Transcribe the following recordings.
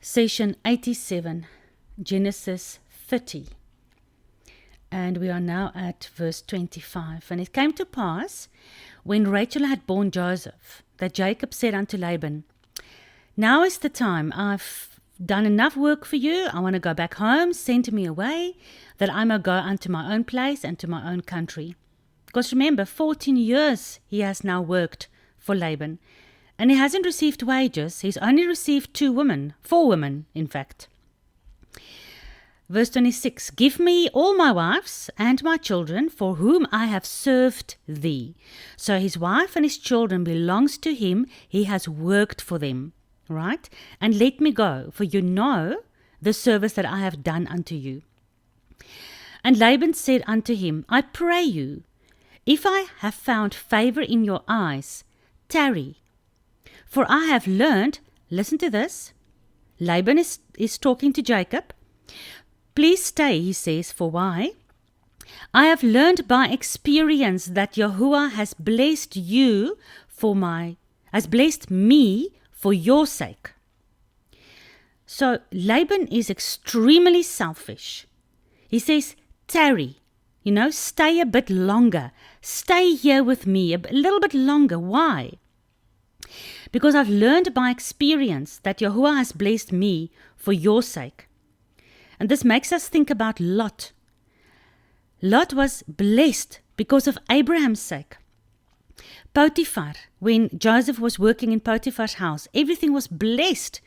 Session 87, Genesis 30. And we are now at verse 25. And it came to pass, when Rachel had borne Joseph, that Jacob said unto Laban, Now is the time. I've done enough work for you. I want to go back home. Send me away, that I may go unto my own place and to my own country. Because remember, 14 years he has now worked for Laban. And he hasn't received wages. He's only received 4 women, in fact. Verse 26, Give me all my wives and my children, for whom I have served thee. So his wife and his children belongs to him. He has worked for them, right? And let me go, for you know the service that I have done unto you. And Laban said unto him, I pray you, if I have found favor in your eyes, tarry. For I have learned, listen to this, Laban is talking to Jacob. Please stay, he says, for why? I have learned by experience that Yahuwah has blessed me for your sake. So Laban is extremely selfish. He says, tarry, stay a bit longer. Stay here with me a little bit longer. Why? Because I've learned by experience that Yahuwah has blessed me for your sake. And this makes us think about Lot. Lot was blessed because of Abraham's sake. Potiphar, when Joseph was working in Potiphar's house, everything was blessed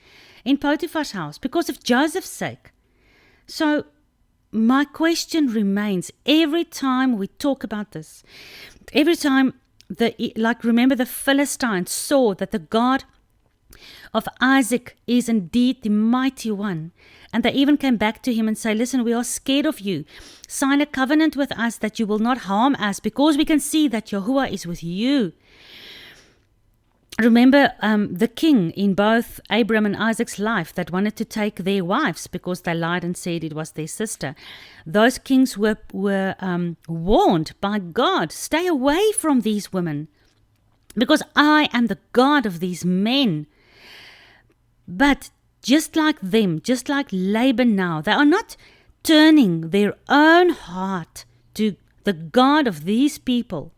in Potiphar's house because of Joseph's sake. So my question remains, every time we talk about this, every time remember the Philistines saw that the God of Isaac is indeed the mighty one. And they even came back to him and say, listen, we are scared of you. Sign a covenant with us that you will not harm us because we can see that Yahuwah is with you. Remember the king in both Abraham and Isaac's life that wanted to take their wives because they lied and said it was their sister. Those kings were warned by God, stay away from these women because I am the God of these men. But just like them, just like Laban now, they are not turning their own heart to the God of these people.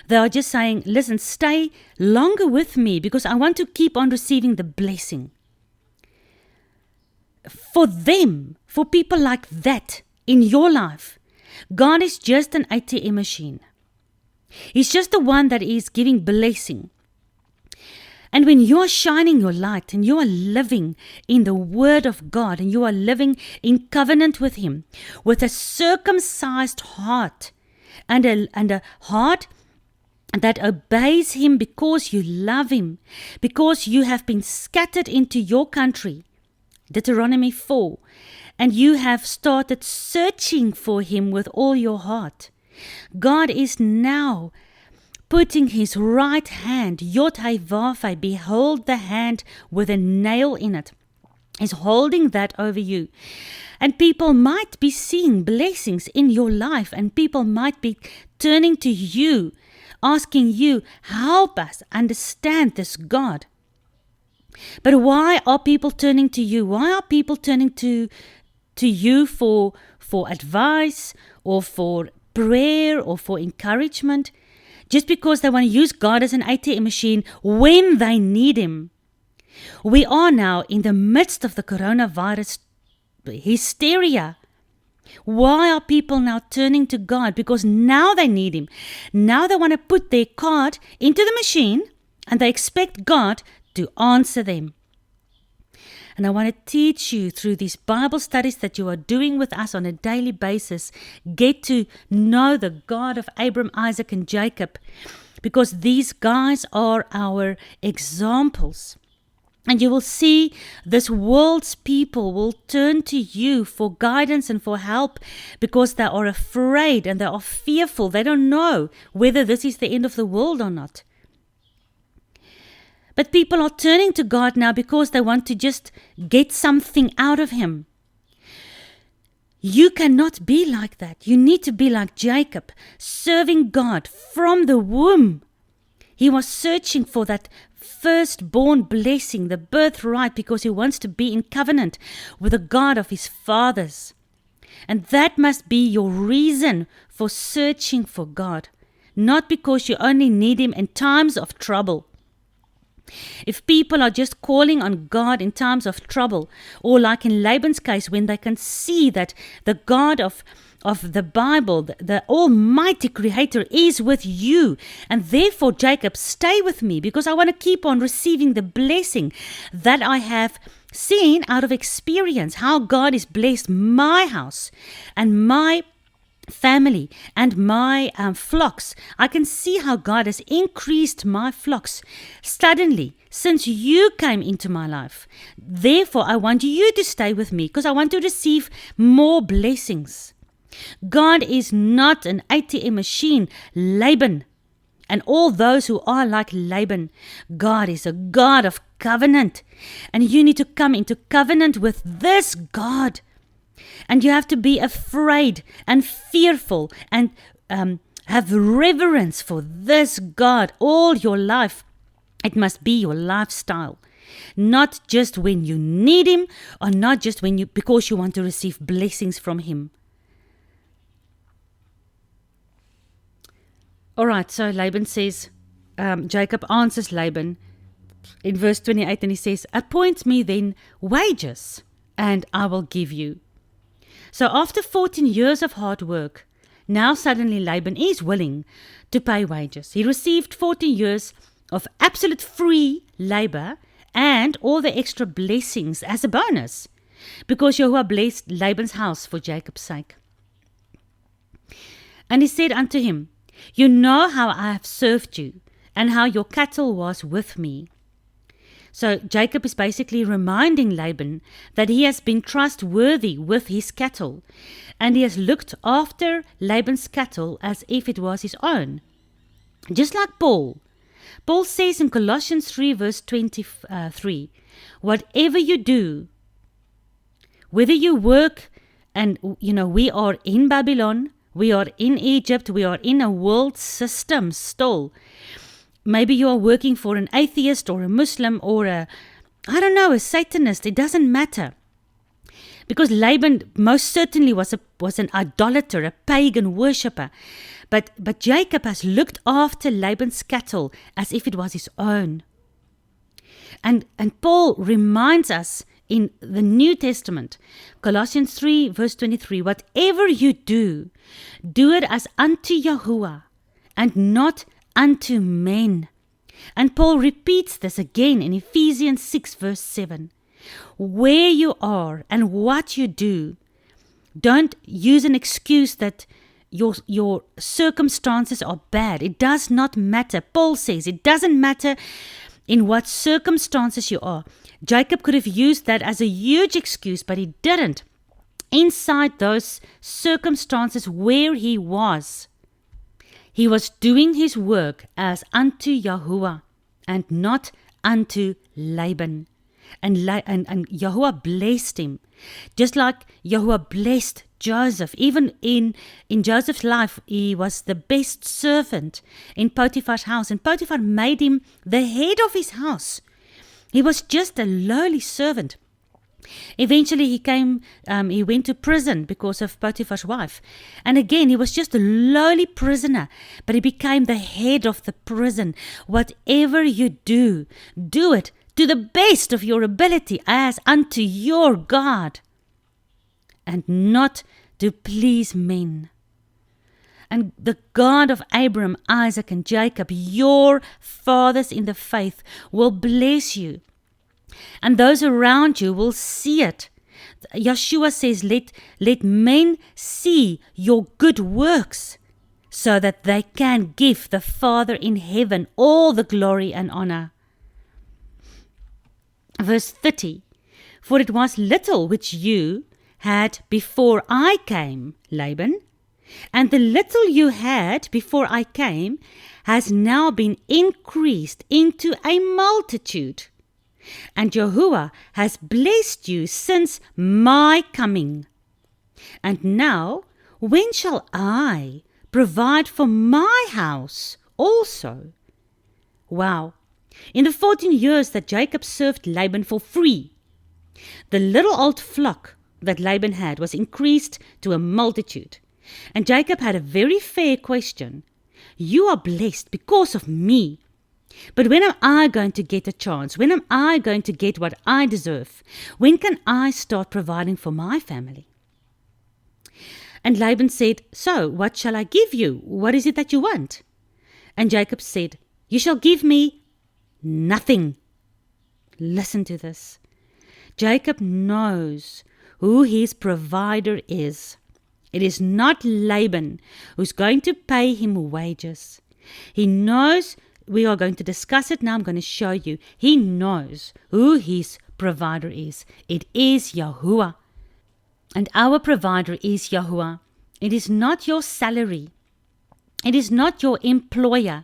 They are just saying, listen, stay longer with me because I want to keep on receiving the blessing. For them, for people like that in your life, God is just an ATM machine. He's just the one that is giving blessing. And when you are shining your light and you are living in the Word of God and you are living in covenant with Him, with a circumcised heart and a heart that obeys Him because you love Him, because you have been scattered into your country, Deuteronomy 4, and you have started searching for Him with all your heart. God is now putting His right hand, Yod Heh Vav Heh, behold the hand with a nail in it, is holding that over you. And people might be seeing blessings in your life, and people might be turning to you, asking you, help us understand this God. But why are people turning to you? Why are people turning to you for advice or for prayer or for encouragement? Just because they want to use God as an ATM machine when they need Him. We are now in the midst of the coronavirus hysteria. Why are people now turning to God? Because now they need Him. Now they want to put their card into the machine and they expect God to answer them. And I want to teach you through these Bible studies that you are doing with us on a daily basis. Get to know the God of Abraham, Isaac, and Jacob, because these guys are our examples. And you will see this world's people will turn to you for guidance and for help because they are afraid and they are fearful. They don't know whether this is the end of the world or not. But people are turning to God now because they want to just get something out of Him. You cannot be like that. You need to be like Jacob, serving God from the womb. He was searching for that firstborn blessing, the birthright, because he wants to be in covenant with the God of his fathers. And that must be your reason for searching for God, not because you only need him in times of trouble. If people are just calling on God in times of trouble, or like in Laban's case, when they can see that the God of the Bible, the Almighty Creator, is with you, and therefore, Jacob, stay with me, because I want to keep on receiving the blessing that I have seen out of experience, how God has blessed my house and my family and my flocks. I can see how God has increased my flocks suddenly since you came into my life. Therefore, I want you to stay with me, because I want to receive more blessings. God is not an ATM machine, Laban, and all those who are like Laban. God is a God of covenant, and you need to come into covenant with this God. And you have to be afraid and fearful and have reverence for this God all your life. It must be your lifestyle, not just when you need him, or not just because you want to receive blessings from him. All right, so Laban says, Jacob answers Laban in verse 28, and he says, appoint me then wages, and I will give you. So after 14 years of hard work, now suddenly Laban is willing to pay wages. He received 14 years of absolute free labor and all the extra blessings as a bonus, because Yahuwah blessed Laban's house for Jacob's sake. And he said unto him, you know how I have served you, and how your cattle was with me. So Jacob is basically reminding Laban that he has been trustworthy with his cattle, and he has looked after Laban's cattle as if it was his own. Just like Paul. Paul says in Colossians 3 verse 23, whatever you do, whether you work, and we are in Babylon, we are in Egypt, we are in a world system still. Maybe you are working for an atheist or a Muslim or a Satanist. It doesn't matter. Because Laban most certainly was an idolater, a pagan worshipper. But Jacob has looked after Laban's cattle as if it was his own. And Paul reminds us in the New Testament, Colossians 3 verse 23, whatever you do, do it as unto Yahuwah and not unto men. And Paul repeats this again in Ephesians 6 verse 7. Where you are and what you do, don't use an excuse that your circumstances are bad. It does not matter. Paul says it doesn't matter in what circumstances you are. Jacob could have used that as a huge excuse, but he didn't. Inside those circumstances where he was doing his work as unto Yahuwah and not unto Laban. And Yahuwah blessed him. Just like Yahuwah blessed Joseph. Even in Joseph's life, he was the best servant in Potiphar's house. And Potiphar made him the head of his house. He was just a lowly servant. Eventually he went to prison because of Potiphar's wife. And again, he was just a lowly prisoner, but he became the head of the prison. Whatever you do, do it to the best of your ability as unto your God, and not to please men. And the God of Abraham, Isaac, and Jacob, your fathers in the faith, will bless you. And those around you will see it. Yeshua says, let men see your good works, so that they can give the Father in heaven all the glory and honor. Verse 30, for it was little which you had before I came, Laban, and the little you had before I came has now been increased into a multitude. And Yahuwah has blessed you since my coming. And now, when shall I provide for my house also? Wow. In the 14 years that Jacob served Laban for free, the little old flock that Laban had was increased to a multitude. And Jacob had a very fair question. You are blessed because of me. But when am I going to get a chance? When am I going to get what I deserve? When can I start providing for my family? And Laban said, so what shall I give you? What is it that you want? And Jacob said, you shall give me nothing. Listen to this. Jacob knows who his provider is. It is not Laban who's going to pay him wages. He knows, we are going to discuss it now, I'm going to show you. He knows who his provider is. It is Yahuwah. And our provider is Yahuwah. It is not your salary. It is not your employer.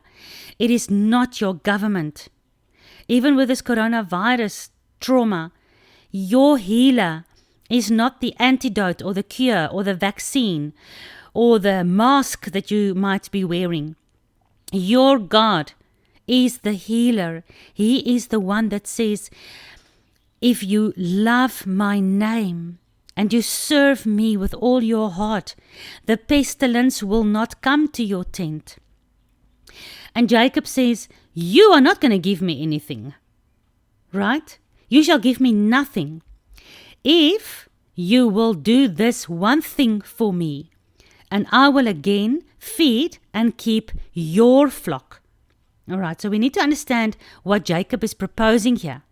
It is not your government. Even with this coronavirus trauma, your healer is not the antidote or the cure or the vaccine or the mask that you might be wearing. Your God is the healer. He is the one that says, if you love my name and you serve me with all your heart, the pestilence will not come to your tent. And Jacob says, you are not going to give me anything, right? You shall give me nothing. If you will do this one thing for me, and I will again feed and keep your flock. All right, so we need to understand what Jacob is proposing here.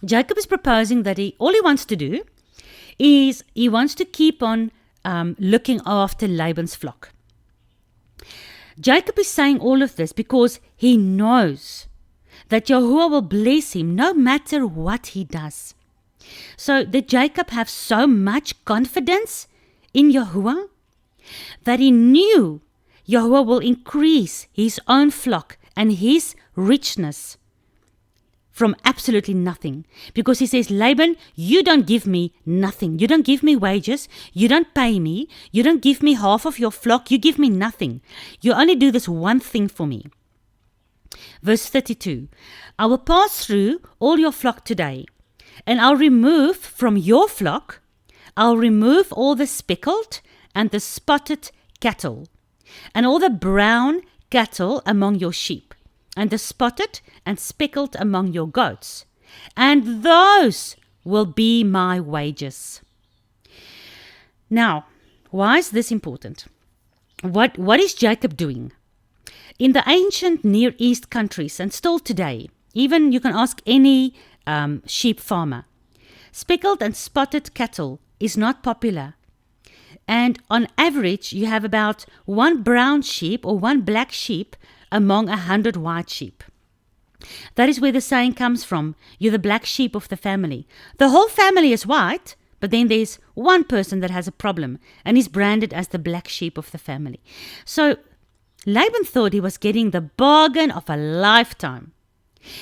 Jacob is proposing that all he wants to do is he wants to keep on looking after Laban's flock. Jacob is saying all of this because he knows that Yahuwah will bless him no matter what he does. So did Jacob have so much confidence in Yahuwah that he knew Yahuwah will increase his own flock and his richness from absolutely nothing. Because he says, Laban, you don't give me nothing. You don't give me wages. You don't pay me. You don't give me half of your flock. You give me nothing. You only do this one thing for me. Verse 32, I will pass through all your flock today, and I'll remove from your flock, I'll remove all the speckled and the spotted cattle, and all the brown cattle among your sheep, and the spotted and speckled among your goats, and those will be my wages. Now, why is this important? What is Jacob doing? In the ancient Near East countries, and still today, even you can ask any sheep farmer, speckled and spotted cattle is not popular. And on average, you have about one brown sheep or one black sheep among 100 white sheep. That is where the saying comes from. You're the black sheep of the family. The whole family is white, but then there's one person that has a problem and is branded as the black sheep of the family. So Laban thought he was getting the bargain of a lifetime.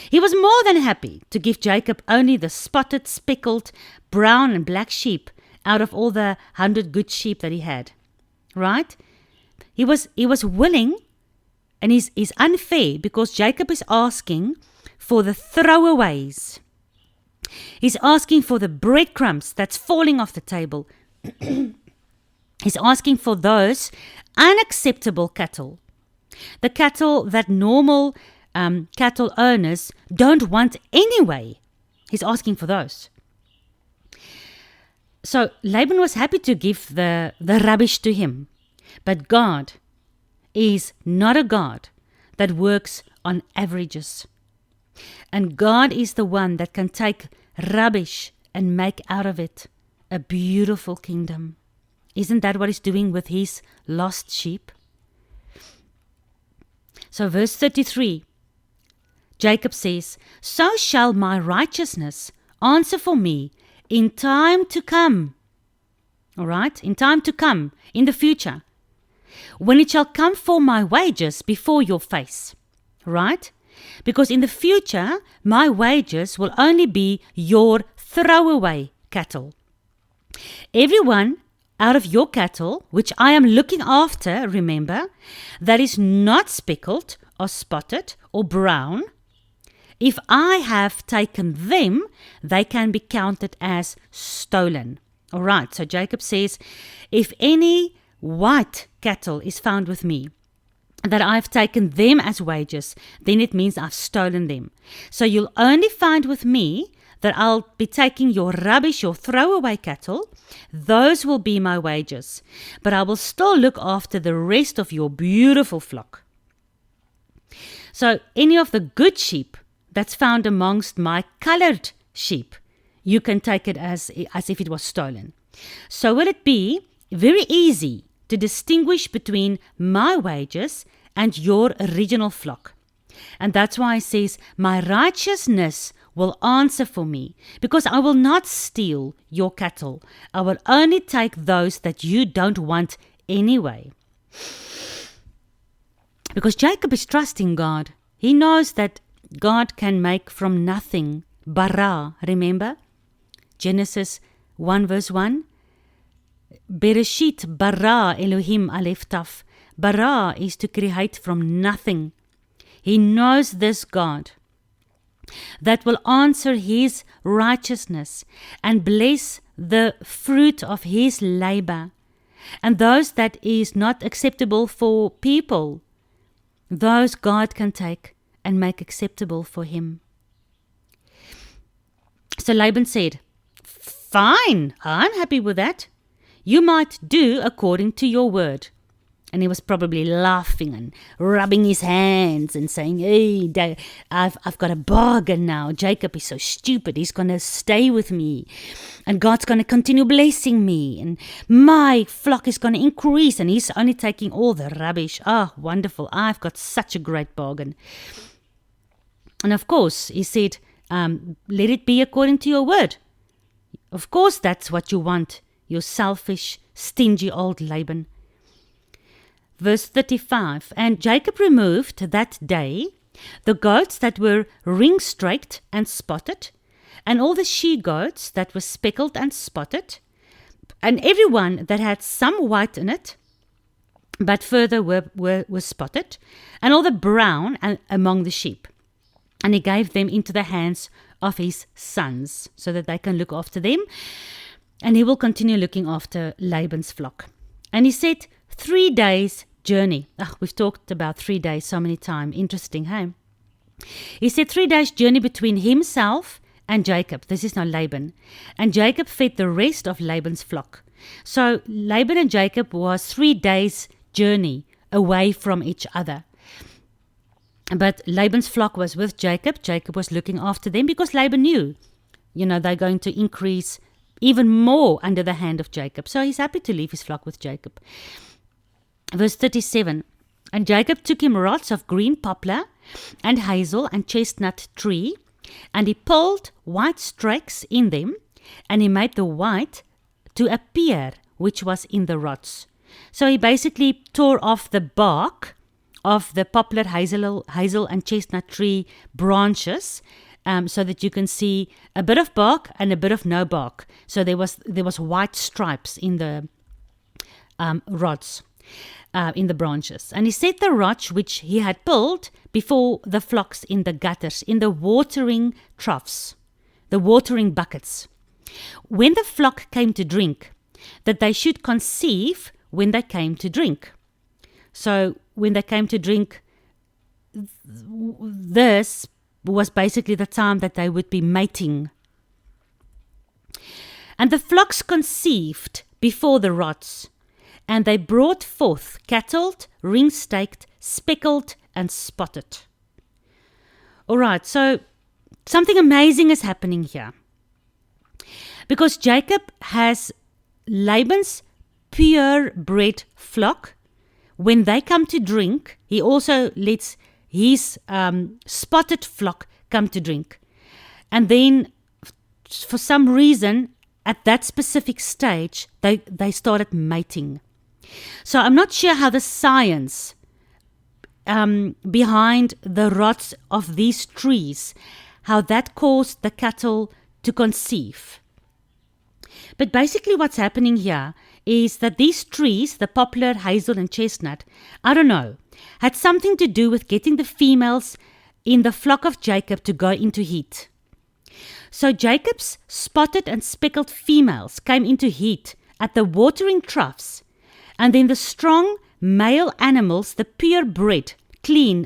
He was more than happy to give Jacob only the spotted, speckled, brown and black sheep out of all the 100 good sheep that he had. Right? He was willing, and is unfair because Jacob is asking for the throwaways. He's asking for the breadcrumbs that's falling off the table. He's asking for those unacceptable cattle. The cattle that normal cattle owners don't want anyway. He's asking for those. So Laban was happy to give the rubbish to him. But God is not a God that works on averages. And God is the one that can take rubbish and make out of it a beautiful kingdom. Isn't that what he's doing with his lost sheep? So verse 33, Jacob says, so shall my righteousness answer for me in time to come. All right, in time to come, in the future, when it shall come for my wages before your face. Right? Because in the future, my wages will only be your throwaway cattle. Everyone out of your cattle, which I am looking after, remember, that is not speckled or spotted or brown, if I have taken them, they can be counted as stolen. All right, so Jacob says, if any white cattle is found with me, that I've taken them as wages, then it means I've stolen them. So you'll only find with me that I'll be taking your rubbish, your throwaway cattle. Those will be my wages. But I will still look after the rest of your beautiful flock. So any of the good sheep that's found amongst my colored sheep, you can take it as if it was stolen. So will it be very easy to distinguish between my wages and your original flock. And that's why it says, my righteousness will answer for me, because I will not steal your cattle. I will only take those that you don't want anyway. Because Jacob is trusting God. He knows that God can make from nothing. Bara, remember? Genesis 1 verse 1. Bereshit bara Elohim alef taf. Bara is to create from nothing. He knows this God that will answer his righteousness and bless the fruit of his labor. And those that is not acceptable for people, those God can take and make acceptable for him. So Laban said, fine, I'm happy with that. You might do according to your word. And he was probably laughing and rubbing his hands and saying, hey, I've got a bargain now. Jacob is so stupid. He's going to stay with me. And God's going to continue blessing me. And my flock is going to increase. And he's only taking all the rubbish. Ah, wonderful. I've got such a great bargain. And of course, he said, let it be according to your word. Of course, that's what you want. You selfish, stingy old Laban. Verse 35, and Jacob removed that day the goats that were ring-straked and spotted, and all the she-goats that were speckled and spotted, and every one that had some white in it, but further were spotted, and all the brown among the sheep. And he gave them into the hands of his sons, so that they can look after them, and he will continue looking after Laban's flock. And he said, 3 days journey. We've talked about 3 days so many times. Interesting, hey? He said 3 days journey between himself and Jacob. This is now Laban. And Jacob fed the rest of Laban's flock. So Laban and Jacob was 3 days journey away from each other. But Laban's flock was with Jacob. Jacob was looking after them because Laban knew, they're going to increase even more under the hand of Jacob. So he's happy to leave his flock with Jacob. Verse 37, and Jacob took him rods of green poplar and hazel and chestnut tree, and he pulled white strakes in them, and he made the white to appear which was in the rods. So he basically tore off the bark of the poplar, hazel and chestnut tree branches, so that you can see a bit of bark and a bit of no bark. So there was white stripes in the rods, in the branches. And he set the rods which he had pulled before the flocks in the gutters, in the watering troughs, the watering buckets. When the flock came to drink, that they should conceive when they came to drink. So when they came to drink, this was basically the time that they would be mating. And the flocks conceived before the rods, and they brought forth cattle, ring-staked, speckled, and spotted. All right, so something amazing is happening here. Because Jacob has Laban's purebred flock. When they come to drink, he also lets his spotted flock come to drink. And then, for some reason, at that specific stage, they started mating. So I'm not sure how the science behind the rods of these trees, how that caused the cattle to conceive. But basically what's happening here is that these trees, the poplar, hazel and chestnut, I don't know, had something to do with getting the females in the flock of Jacob to go into heat. So Jacob's spotted and speckled females came into heat at the watering troughs, and then the strong male animals, the purebred, clean,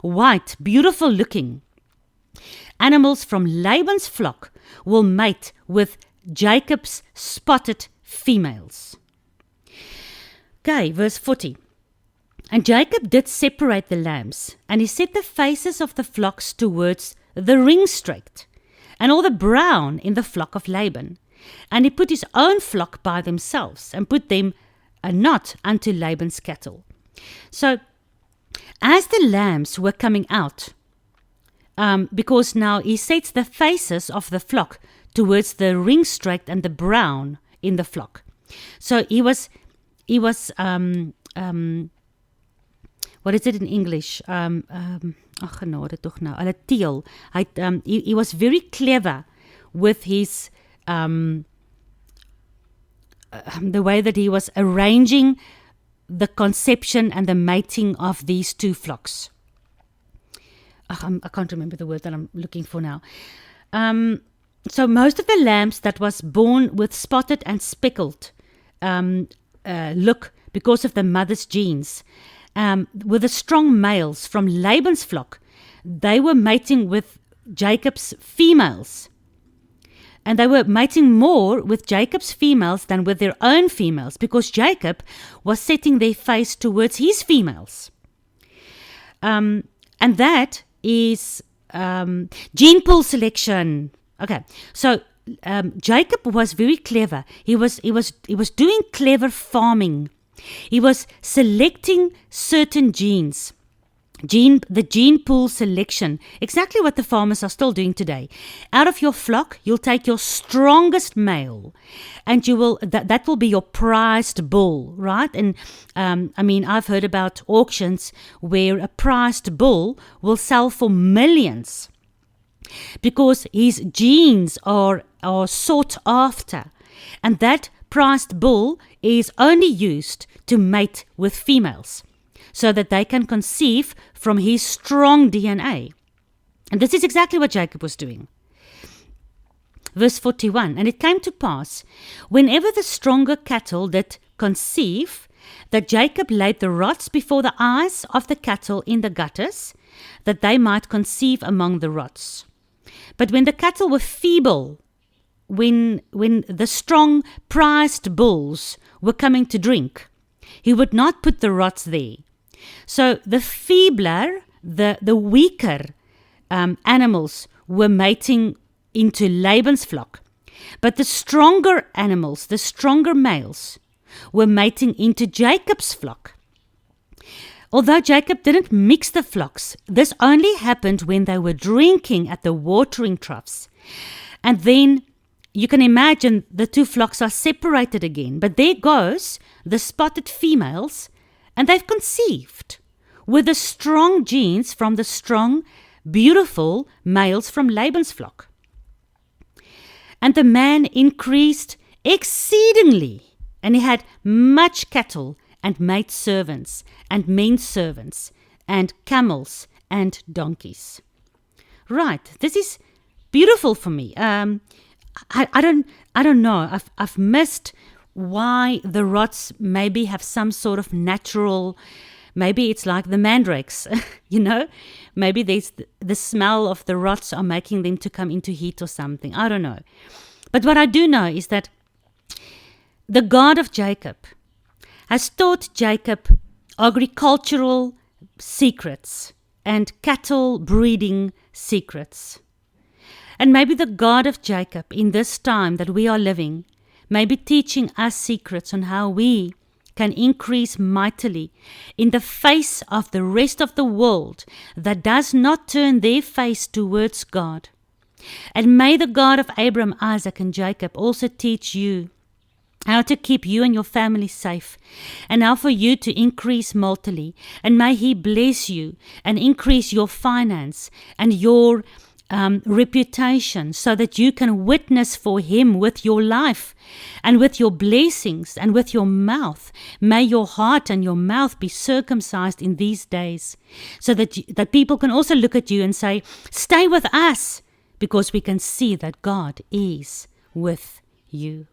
white, beautiful looking animals from Laban's flock will mate with Jacob's spotted females. Okay, verse 40. And Jacob did separate the lambs, and he set the faces of the flocks towards the ringstrait, and all the brown in the flock of Laban. And he put his own flock by themselves, and put them a knot unto Laban's cattle. So, as the lambs were coming out, because now he sets the faces of the flock towards the ringstrait and the brown in the flock. So he was what is it in English? Genade tog nou. Hulle teel. He was very clever with his the way that he was arranging the conception and the mating of these two flocks. I can't remember the word that I'm looking for now. So most of the lambs that was born with spotted and speckled look because of the mother's genes, with the strong males from Laban's flock, they were mating with Jacob's females. And they were mating more with Jacob's females than with their own females, because Jacob was setting their face towards his females. And that is gene pool selection. Okay, so Jacob was very clever. He was doing clever farming. He was selecting certain genes. The gene pool selection, exactly what the farmers are still doing today. Out of your flock, you'll take your strongest male, and you will that will be your prized bull, right? And I've heard about auctions where a prized bull will sell for millions because his genes are sought after, and that prized bull is only used to mate with females, so that they can conceive from his strong DNA. And this is exactly what Jacob was doing. Verse 41, and it came to pass, whenever the stronger cattle did conceive, that Jacob laid the rods before the eyes of the cattle in the gutters, that they might conceive among the rods. But when the cattle were feeble, when the strong prized bulls were coming to drink, he would not put the rods there. So the feebler, the weaker animals were mating into Laban's flock. But the stronger animals, the stronger males, were mating into Jacob's flock. Although Jacob didn't mix the flocks, this only happened when they were drinking at the watering troughs. And then you can imagine the two flocks are separated again. But there goes the spotted females, and they've conceived with the strong genes from the strong, beautiful males from Laban's flock. And the man increased exceedingly, and he had much cattle and maid servants and men servants and camels and donkeys. Right, this is beautiful for me. I don't know. I've missed why the rods maybe have some sort of natural, maybe it's like the mandrakes, maybe there's the smell of the rods are making them to come into heat or something. I don't know. But what I do know is that the God of Jacob has taught Jacob agricultural secrets and cattle breeding secrets. And maybe the God of Jacob in this time that we are living may be teaching us secrets on how we can increase mightily in the face of the rest of the world that does not turn their face towards God. And may the God of Abraham, Isaac, and Jacob also teach you how to keep you and your family safe, and how for you to increase mightily. And may He bless you and increase your finance and your reputation, so that you can witness for Him with your life and with your blessings and with your mouth. May your heart and your mouth be circumcised in these days, so that people can also look at you and say, stay with us, because we can see that God is with you.